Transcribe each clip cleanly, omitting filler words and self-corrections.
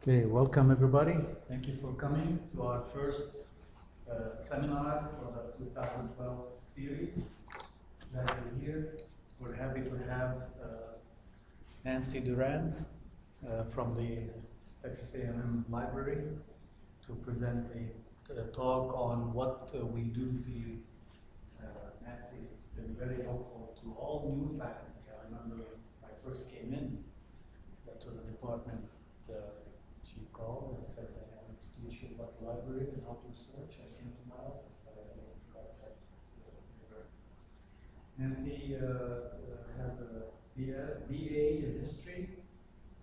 Okay, welcome everybody. Thank you for coming to our first seminar for the 2012 series. Glad you're here. We're happy to have Nancy Duran from the Texas A&M Library to present a talk on what we do for you. Nancy's been very helpful to all new faculty. I remember when I first came in to the department, she called and said, I want to teach you about the library and how to search. I came to my office. I forgot that. Nancy has a BA in history,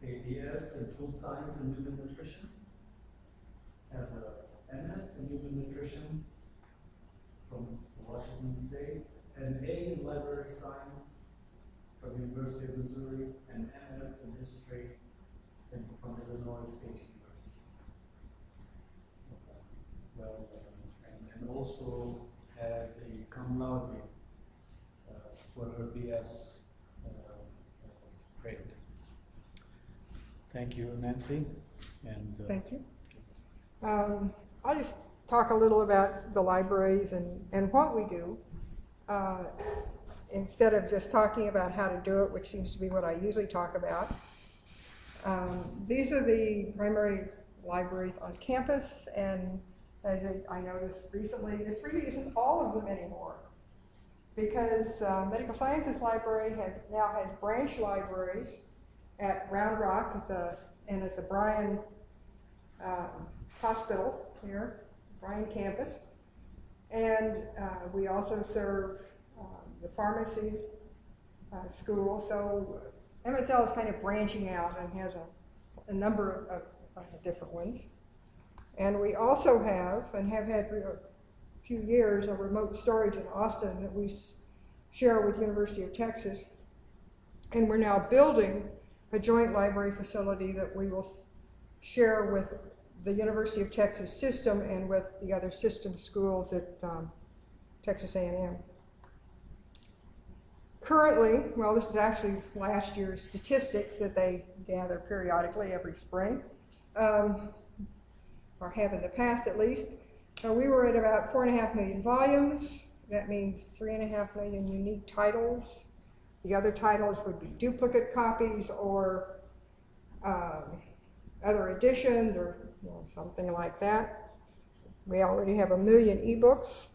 a BS in food science and human nutrition, has a MS in human nutrition from Washington State, an A in library science from the University of Missouri, and MS in history from Illinois State University. Well, and also has a cum laude for her BS grade. Thank you, Nancy. And thank you. I'll just talk a little about the libraries and what we do, instead of just talking about how to do it, which seems to be what I usually talk about. These are the primary libraries on campus, and as I noticed recently, this really isn't all of them anymore, because Medical Sciences Library now has branch libraries at Round Rock and at the Bryan Hospital here, Bryan campus, and we also serve the pharmacy school. So MSL is kind of branching out and has a number of different ones. And we also have, and have had for a few years, a remote storage in Austin that we share with University of Texas. And we're now building a joint library facility that we will share with the University of Texas system and with the other system schools at Texas A&M. Currently, well, this is actually last year's statistics that they gather periodically every spring, or have in the past at least. We were at about 4.5 million volumes. That means 3.5 million unique titles. The other titles would be duplicate copies or other editions or something like that. We already have 1 million ebooks,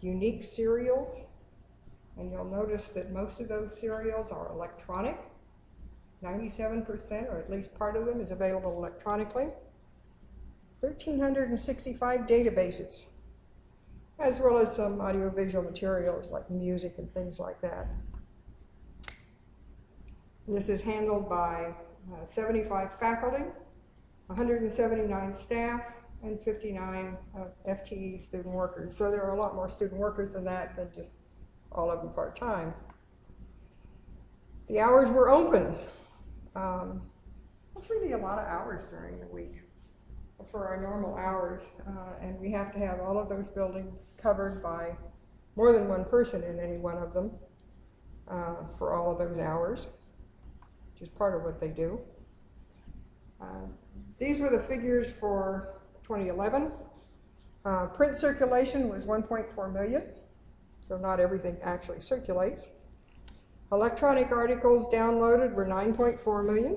unique serials. And you'll notice that most of those serials are electronic. 97%, or at least part of them, is available electronically. 1,365 databases, as well as some audiovisual materials like music and things like that. And this is handled by 75 faculty, 179 staff, and 59 FTE student workers. So there are a lot more student workers than that, than just all of them part-time. The hours were open. That's really a lot of hours during the week for our normal hours, and we have to have all of those buildings covered by more than one person in any one of them for all of those hours, which is part of what they do. These were the figures for 2011. Print circulation was 1.4 million. So not everything actually circulates. Electronic articles downloaded were 9.4 million.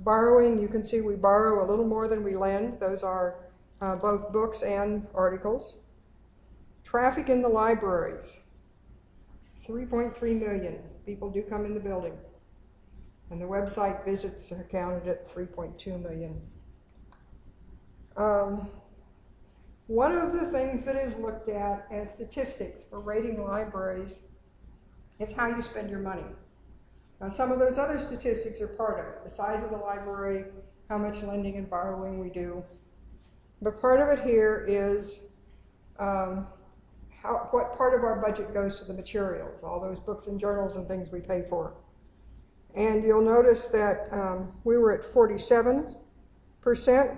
Borrowing, you can see we borrow a little more than we lend. Those are both books and articles. Traffic in the libraries, 3.3 million. People do come in the building. And the website visits are counted at 3.2 million. One of the things that is looked at as statistics for rating libraries is how you spend your money. Now, some of those other statistics are part of it. The size of the library, how much lending and borrowing we do. But part of it here is what part of our budget goes to the materials, all those books and journals and things we pay for. And you'll notice that we were at 47%,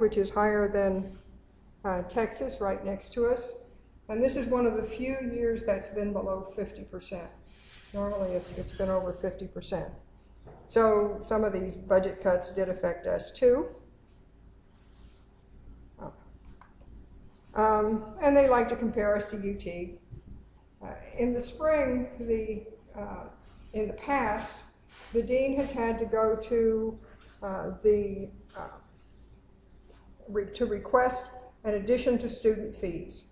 which is higher than Texas, right next to us. And this is one of the few years that's been below 50%. Normally it's been over 50%. So some of these budget cuts did affect us too. And they like to compare us to UT. In the spring, in the past, the dean has had to go to to request an addition to student fees,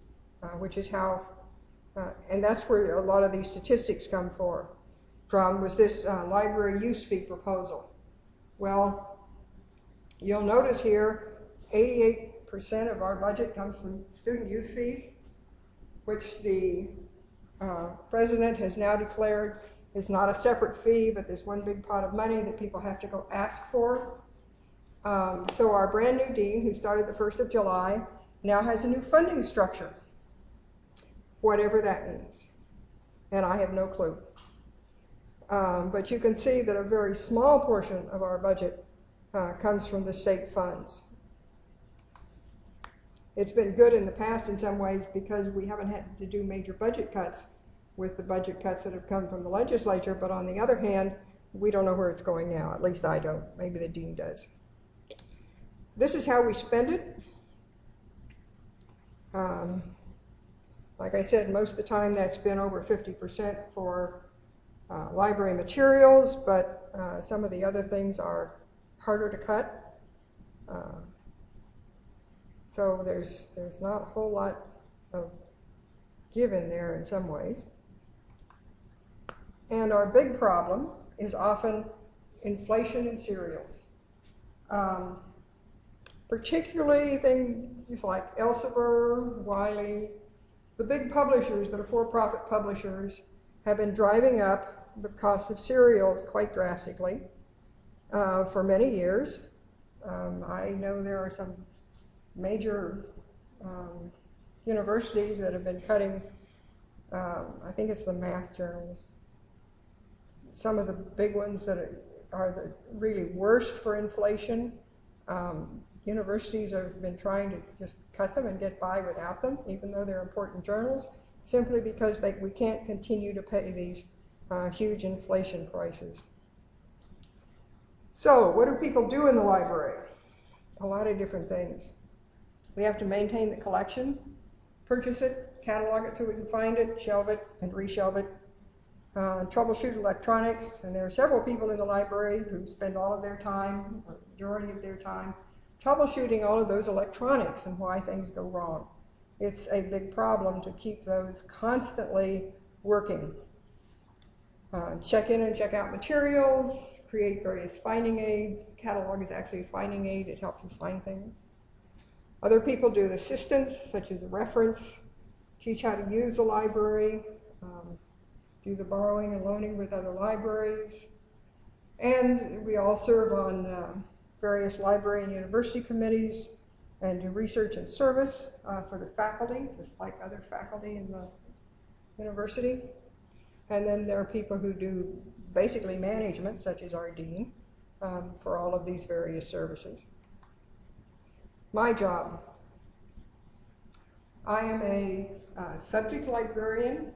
which is how, and that's where a lot of these statistics come from, was this library use fee proposal. Well, you'll notice here, 88% of our budget comes from student use fees, which the president has now declared is not a separate fee, but there's one big pot of money that people have to go ask for. So our brand new dean, who started the 1st of July, now has a new funding structure, whatever that means. And I have no clue. But you can see that a very small portion of our budget comes from the state funds. It's been good in the past in some ways because we haven't had to do major budget cuts with the budget cuts that have come from the legislature, but on the other hand, we don't know where it's going now. At least I don't. Maybe the dean does. This is how we spend it. Like I said, most of the time that's been over 50% for library materials, but some of the other things are harder to cut. So there's not a whole lot of give in there in some ways. And our big problem is often inflation in cereals. Particularly things like Elsevier, Wiley, the big publishers that are for-profit publishers have been driving up the cost of cereals quite drastically for many years. I know there are some major universities that have been cutting, I think it's the math journals. Some of the big ones that are the really worst for inflation, universities have been trying to just cut them and get by without them, even though they're important journals, simply because we can't continue to pay these huge inflation prices. So what do people do in the library? A lot of different things. We have to maintain the collection, purchase it, catalog it so we can find it, shelve it, and reshelve it. Troubleshoot electronics, and there are several people in the library who spend all of their time, or the majority of their time, troubleshooting all of those electronics and why things go wrong. It's a big problem to keep those constantly working. Check in and check out materials, create various finding aids. Catalog is actually a finding aid. It helps you find things. Other people do assistance, such as reference, teach how to use the library, do the borrowing and loaning with other libraries. And we all serve on various library and university committees and do research and service for the faculty, just like other faculty in the university. And then there are people who do basically management, such as our dean, for all of these various services. My job. I am a subject librarian.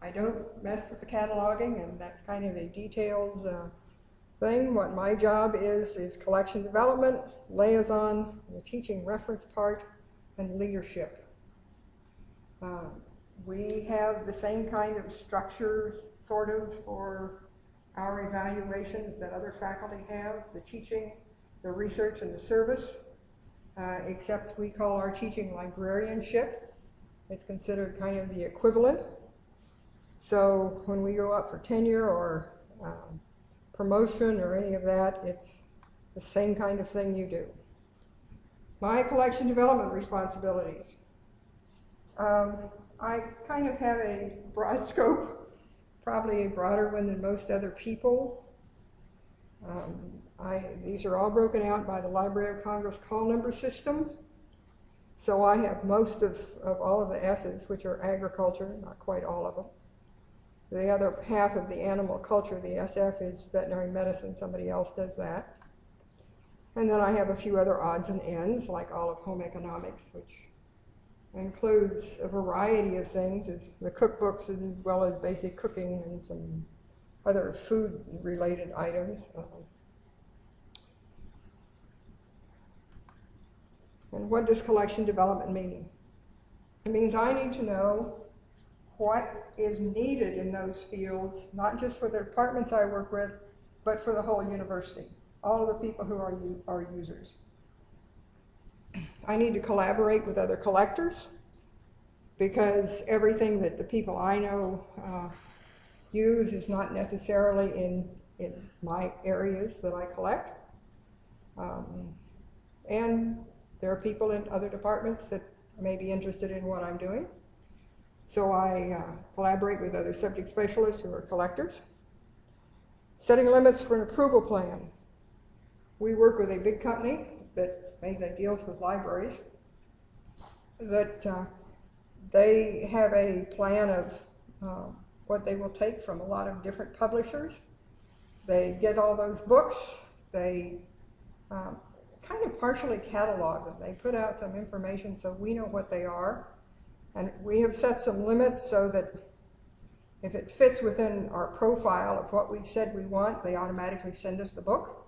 I don't mess with the cataloging, and that's kind of a detailed thing. What my job is collection development, liaison, the teaching reference part, and leadership. We have the same kind of structure, sort of, for our evaluations that other faculty have, the teaching, the research, and the service, except we call our teaching librarianship. It's considered kind of the equivalent. So when we go up for tenure or promotion or any of that, it's the same kind of thing you do. My collection development responsibilities. I kind of have a broad scope, probably a broader one than most other people. These are all broken out by the Library of Congress call number system. So I have most of all of the S's, which are agriculture, not quite all of them. The other half of the animal culture, the SF, is veterinary medicine. Somebody else does that. And then I have a few other odds and ends, like all of home economics, which includes a variety of things, the cookbooks as well as basic cooking and some other food-related items. And what does collection development mean? It means I need to know what is needed in those fields, not just for the departments I work with, but for the whole university, all of the people who are users. I need to collaborate with other collectors, because everything that the people I know use is not necessarily in my areas that I collect. And there are people in other departments that may be interested in what I'm doing. So I collaborate with other subject specialists who are collectors. Setting limits for an approval plan. We work with a big company that mainly deals with libraries, that they have a plan of what they will take from a lot of different publishers. They get all those books, they kind of partially catalog them. They put out some information so we know what they are. And we have set some limits so that if it fits within our profile of what we've said we want, they automatically send us the book.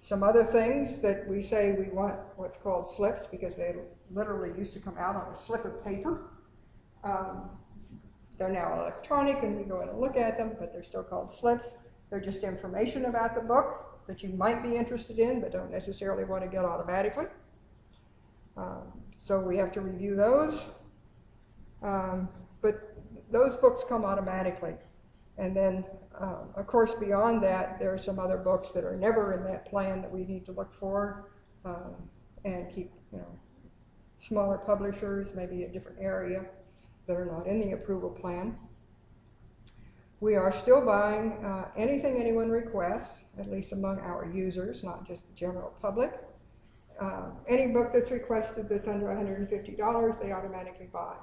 Some other things that we say we want what's called slips, because they literally used to come out on a slip of paper. They're now electronic and we go in and look at them, but they're still called slips. They're just information about the book that you might be interested in but don't necessarily want to get automatically. So we have to review those. But those books come automatically. And then, of course, beyond that, there are some other books that are never in that plan that we need to look for and keep, smaller publishers, maybe a different area, that are not in the approval plan. We are still buying anything anyone requests, at least among our users, not just the general public. Any book that's requested that's under $150, they automatically buy.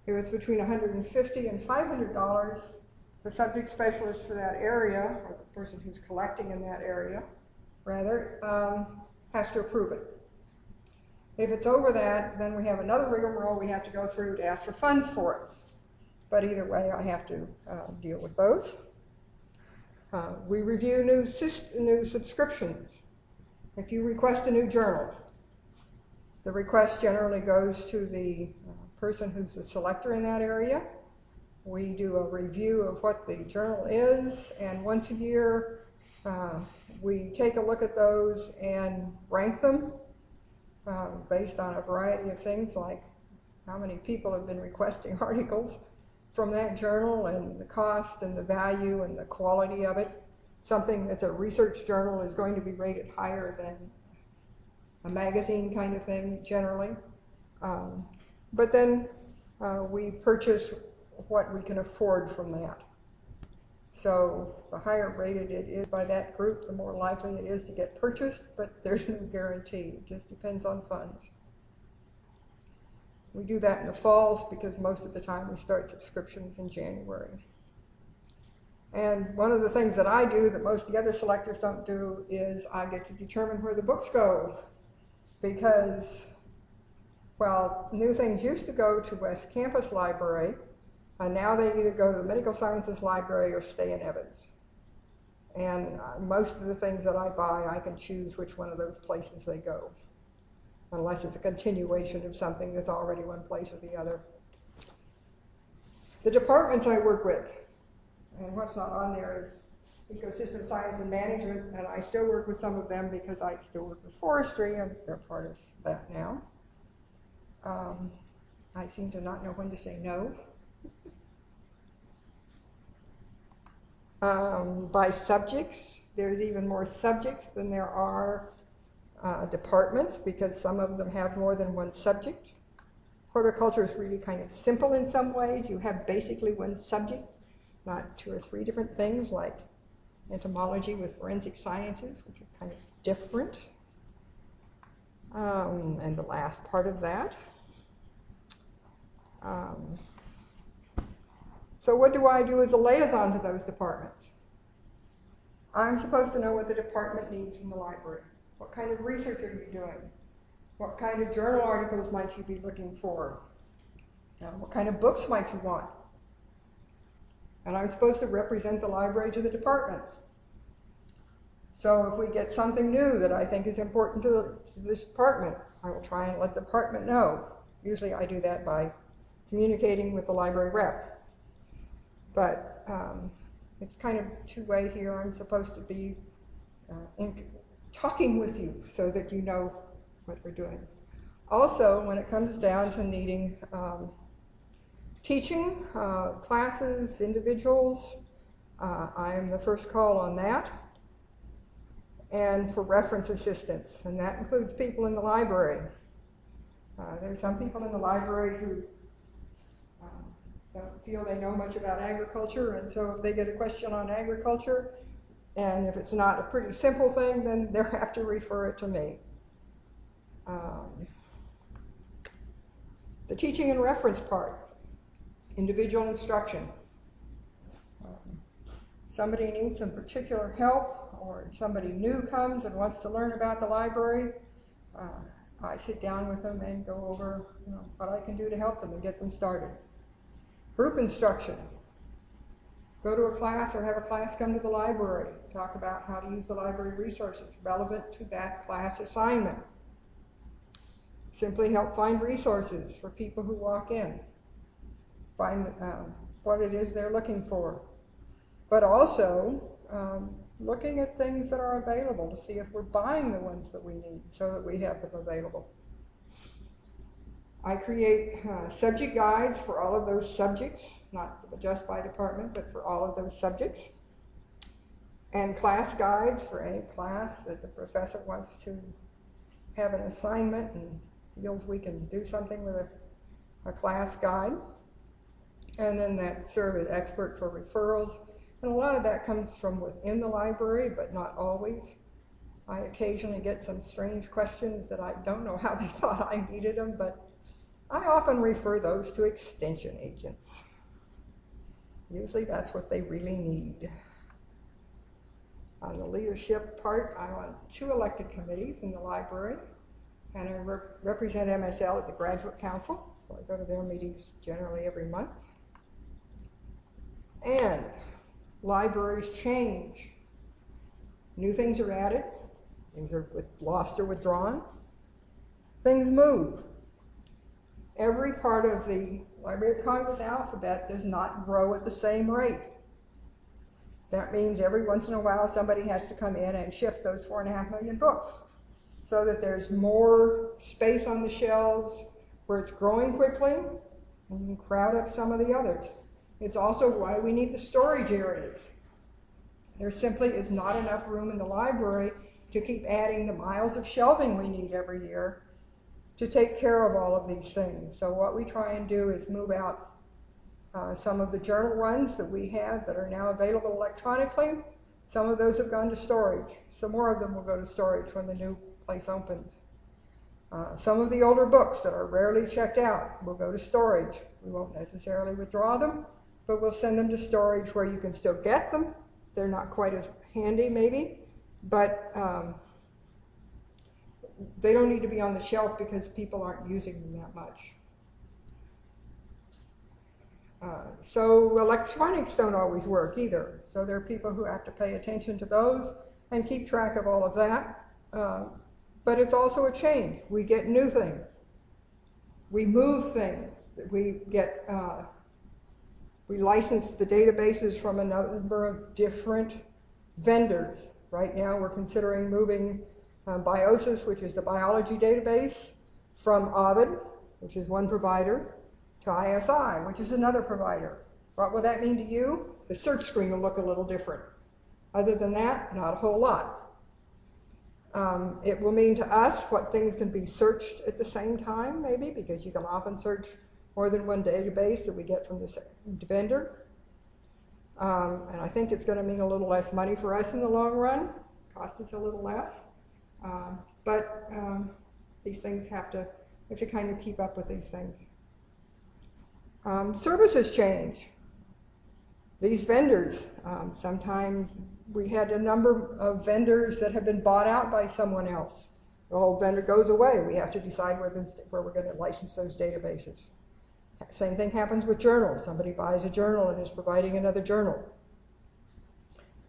If it's between $150 and $500, the subject specialist for that area, or the person who's collecting in that area, rather, has to approve it. If it's over that, then we have another rigmarole we have to go through to ask for funds for it. But either way, I have to deal with those. We review new subscriptions. If you request a new journal, the request generally goes to the person who's the selector in that area. We do a review of what the journal is, and once a year we take a look at those and rank them based on a variety of things, like how many people have been requesting articles from that journal, and the cost and the value and the quality of it. Something that's a research journal is going to be rated higher than a magazine kind of thing generally. But then we purchase what we can afford from that. So the higher rated it is by that group, the more likely it is to get purchased, but there's no guarantee. It just depends on funds. We do that in the falls because most of the time we start subscriptions in January. And one of the things that I do that most of the other selectors don't do is I get to determine where the books go, because, well, new things used to go to West Campus Library, and now they either go to the Medical Sciences Library or stay in Evans. And most of the things that I buy, I can choose which one of those places they go, unless it's a continuation of something that's already one place or the other. The departments I work with, and what's not on there is Ecosystem Science and Management, and I still work with some of them because I still work with forestry, and they're part of that now. I seem to not know when to say no. By subjects, there's even more subjects than there are departments, because some of them have more than one subject. Horticulture is really kind of simple in some ways. You have basically one subject, not two or three different things like entomology with forensic sciences, which are kind of different. And the last part of that. So what do I do as a liaison to those departments? I'm supposed to know what the department needs from the library. What kind of research are you doing? What kind of journal articles might you be looking for? What kind of books might you want? and I'm supposed to represent the library to the department. So if we get something new that I think is important to this department, I will try and let the department know. Usually I do that by communicating with the library rep. But it's kind of two-way here. I'm supposed to be talking with you so that you know what we're doing. Also, when it comes down to needing teaching, classes, individuals, I am the first call on that. And for reference assistance, and that includes people in the library. There are some people in the library who don't feel they know much about agriculture, and so if they get a question on agriculture, and if it's not a pretty simple thing, then they'll have to refer it to me. The teaching and reference part, individual instruction. Somebody needs some particular help, or somebody new comes and wants to learn about the library, I sit down with them and go over what I can do to help them and get them started. Group instruction. Go to a class or have a class come to the library. Talk about how to use the library resources relevant to that class assignment. Simply help find resources for people who walk in. Find what it is they're looking for. But also, looking at things that are available to see if we're buying the ones that we need so that we have them available. I create subject guides for all of those subjects, not just by department, but for all of those subjects. And class guides for any class that the professor wants to have an assignment and feels we can do something with a class guide. And then that serve as expert for referrals. And a lot of that comes from within the library, but not always. I occasionally get some strange questions that I don't know how they thought I needed them, but I often refer those to extension agents. Usually that's what they really need. On the leadership part, I'm on 2 elected committees in the library, and I represent MSL at the Graduate Council, so I go to their meetings generally every month. And libraries change. New things are added, things are lost or withdrawn, things move. Every part of the Library of Congress alphabet does not grow at the same rate. That means every once in a while somebody has to come in and shift those 4.5 million books so that there's more space on the shelves where it's growing quickly and you can crowd up some of the others. It's also why we need the storage areas. There simply is not enough room in the library to keep adding the miles of shelving we need every year to take care of all of these things. So what we try and do is move out some of the journal runs that we have that are now available electronically. Some of those have gone to storage. Some more of them will go to storage when the new place opens. Some of the older books that are rarely checked out will go to storage. We won't necessarily withdraw them, but we'll send them to storage where you can still get them. They're not quite as handy maybe, but they don't need to be on the shelf because people aren't using them that much. So electronics don't always work either. So there are people who have to pay attention to those and keep track of all of that. But it's also a change. We get new things. We move things. We get, we license the databases from a number of different vendors. Right now we're considering moving Biosis, which is the biology database, from Ovid, which is one provider, to ISI, which is another provider. What will that mean to you? The search screen will look a little different. Other than that, not a whole lot. It will mean to us what things can be searched at the same time, maybe, because you can often search more than one database that we get from the vendor. And I think it's going to mean a little less money for us in the long run, cost us a little less. But these things we have to kind of keep up with these things. Services change. These vendors, sometimes we had a number of vendors that have been bought out by someone else. The whole vendor goes away. We have to decide where we're going to license those databases. Same thing happens with journals. Somebody buys a journal and is providing another journal.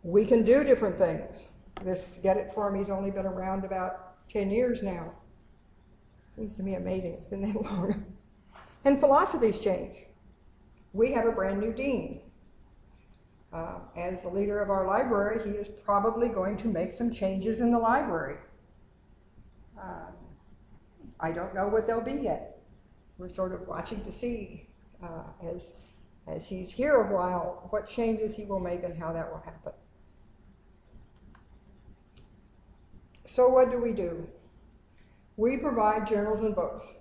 We can do different things. This Get It For Me's only been around about 10 years now. Seems to me amazing it's been that long. And philosophies change. We have a brand new dean. As the leader of our library, he is probably going to make some changes in the library. I don't know what they'll be yet. We're sort of watching to see, as he's here a while, what changes he will make and how that will happen. So what do? We provide journals and books.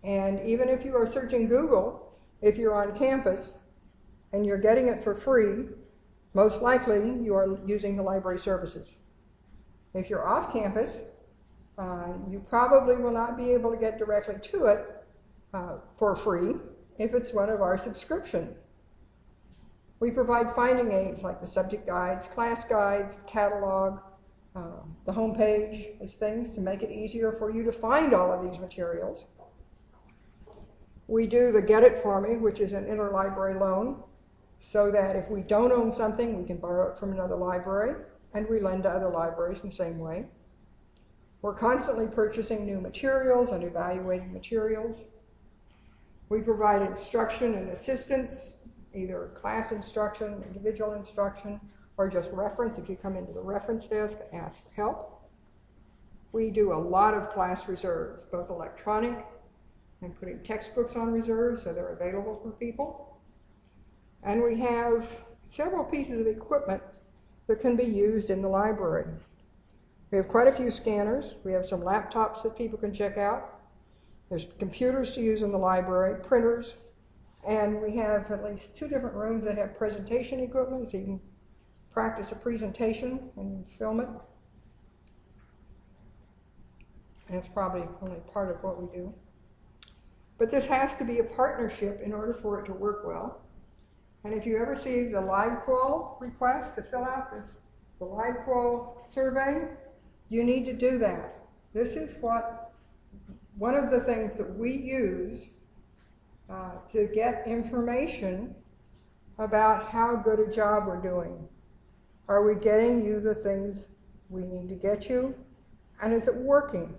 And even if you are searching Google, if you're on campus and you're getting it for free, most likely you are using the library services. If you're off campus, you probably will not be able to get directly to it for free if it's one of our subscription. We provide finding aids like the subject guides, class guides, the catalog, the homepage as things to make it easier for you to find all of these materials. We do the Get It For Me, which is an interlibrary loan, so that if we don't own something, we can borrow it from another library, and we lend to other libraries in the same way. We're constantly purchasing new materials and evaluating materials. We provide instruction and assistance, either class instruction, individual instruction, or just reference if you come into the reference desk and ask for help. We do a lot of class reserves, both electronic and putting textbooks on reserve so they're available for people. And we have several pieces of equipment that can be used in the library. We have quite a few scanners. We have some laptops that people can check out. There's computers to use in the library, printers, and we have at least 2 different rooms that have presentation equipment so you can practice a presentation and film it. And it's probably only part of what we do. But this has to be a partnership in order for it to work well. And if you ever see the LibQual request to fill out the LibQual survey, you need to do that. This is one of the things that we use to get information about how good a job we're doing. Are we getting you the things we need to get you? And is it working?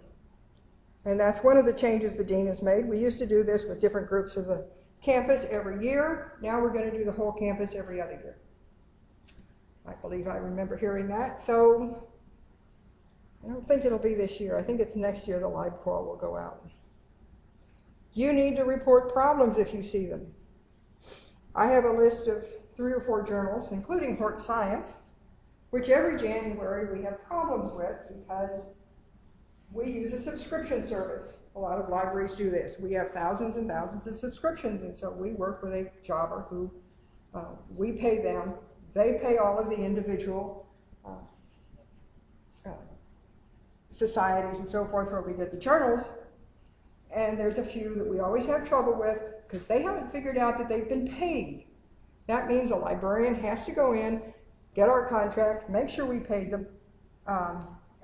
And that's one of the changes the dean has made. We used to do this with different groups of the campus every year. Now we're going to do the whole campus every other year. I believe I remember hearing that. So I don't think it'll be this year. I think it's next year the LibQual will go out. You need to report problems if you see them. I have a list of 3 or 4 journals, including Hort Science, which every January we have problems with because we use a subscription service. A lot of libraries do this. We have thousands and thousands of subscriptions, and so we work with a jobber who we pay them. They pay all of the individual societies and so forth where we get the journals, and there's a few that we always have trouble with because they haven't figured out that they've been paid. That means a librarian has to go in, get our contract, make sure we paid them,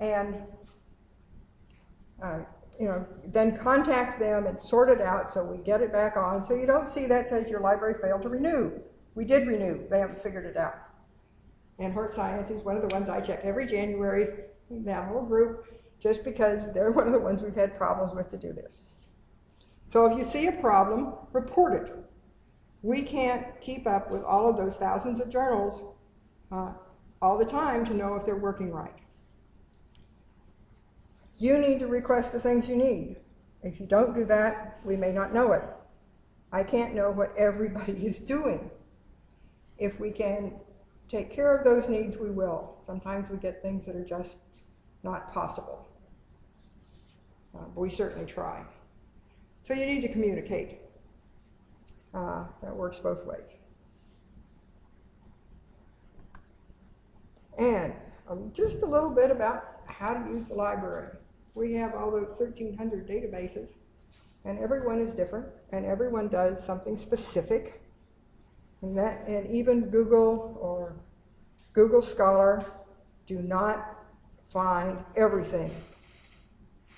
and then contact them and sort it out so we get it back on. So you don't see that says your library failed to renew. We did renew. They haven't figured it out. And Hort Science is one of the ones I check every January in that whole group, just because they're one of the ones we've had problems with to do this. So if you see a problem, report it. We can't keep up with all of those thousands of journals all the time to know if they're working right. You need to request the things you need. If you don't do that, we may not know it. I can't know what everybody is doing. If we can take care of those needs, we will. Sometimes we get things that are just not possible. But we certainly try. So you need to communicate. That works both ways. And just a little bit about how to use the library. We have all those 1,300 databases, and everyone is different, and everyone does something specific. And even Google or Google Scholar do not find everything.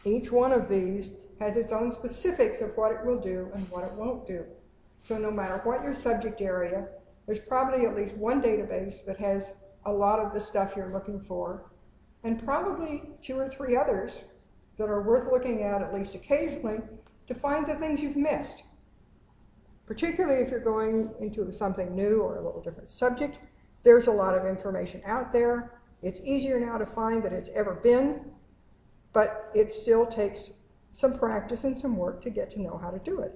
Each one of these has its own specifics of what it will do and what it won't do. So no matter what your subject area, there's probably at least one database that has a lot of the stuff you're looking for, and probably 2 or 3 others that are worth looking at least occasionally to find the things you've missed. Particularly if you're going into something new or a little different subject, there's a lot of information out there. It's easier now to find than it's ever been, but it still takes some practice and some work to get to know how to do it.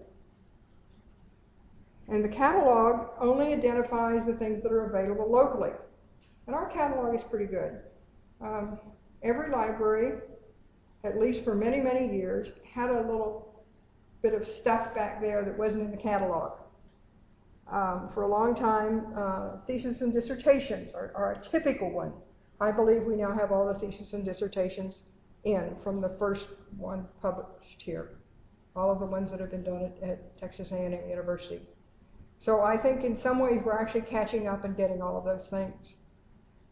And the catalog only identifies the things that are available locally. And our catalog is pretty good. Every library, at least for many, many years, had a little bit of stuff back there that wasn't in the catalog. For a long time, theses and dissertations are a typical one. I believe we now have all the theses and dissertations in from the first one published here. All of the ones that have been done at Texas A&M University. So I think in some ways we're actually catching up and getting all of those things.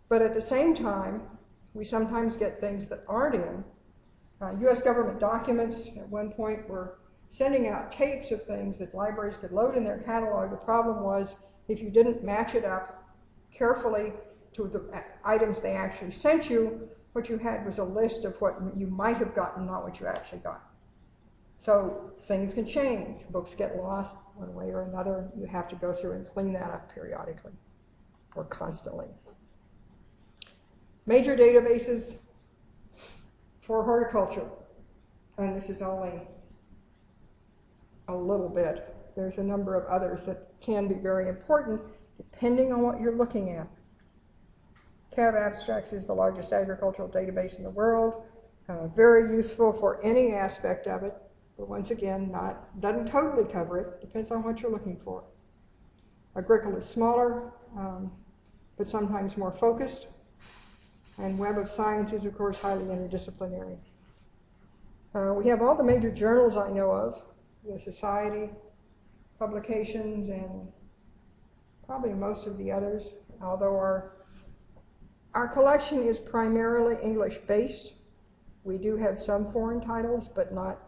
But at the same time, we sometimes get things that aren't in. US government documents at one point were sending out tapes of things that libraries could load in their catalog. The problem was if you didn't match it up carefully to the items they actually sent you, what you had was a list of what you might have gotten, not what you actually got. So things can change. Books get lost one way or another. You have to go through and clean that up periodically or constantly. Major databases for horticulture, and this is only a little bit. There's a number of others that can be very important depending on what you're looking at. CAV Abstracts is the largest agricultural database in the world, very useful for any aspect of it, but once again, doesn't totally cover it, depends on what you're looking for. Agricola is smaller, but sometimes more focused, and Web of Science is, of course, highly interdisciplinary. We have all the major journals I know of, the society publications, and probably most of the others, although our collection is primarily English-based. We do have some foreign titles, but not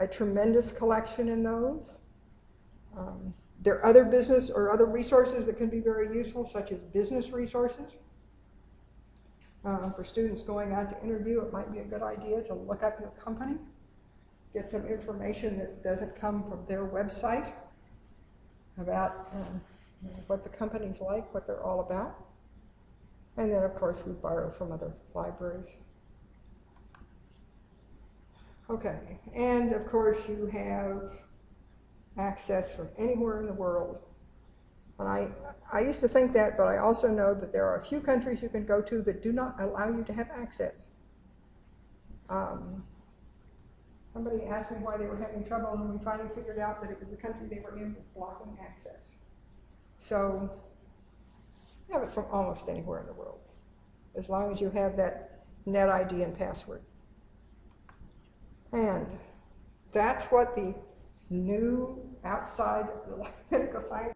a tremendous collection in those. There are other business or other resources that can be very useful, such as business resources. For students going out to interview, it might be a good idea to look up your company, get some information that doesn't come from their website about what the company's like, what they're all about. And then, of course, we borrow from other libraries. Okay, and of course you have access from anywhere in the world. And I used to think that, but I also know that there are a few countries you can go to that do not allow you to have access. Somebody asked me why they were having trouble, and we finally figured out that it was the country they were in was blocking access. So, you have it from almost anywhere in the world, as long as you have that net ID and password. And that's what the new outside the medical science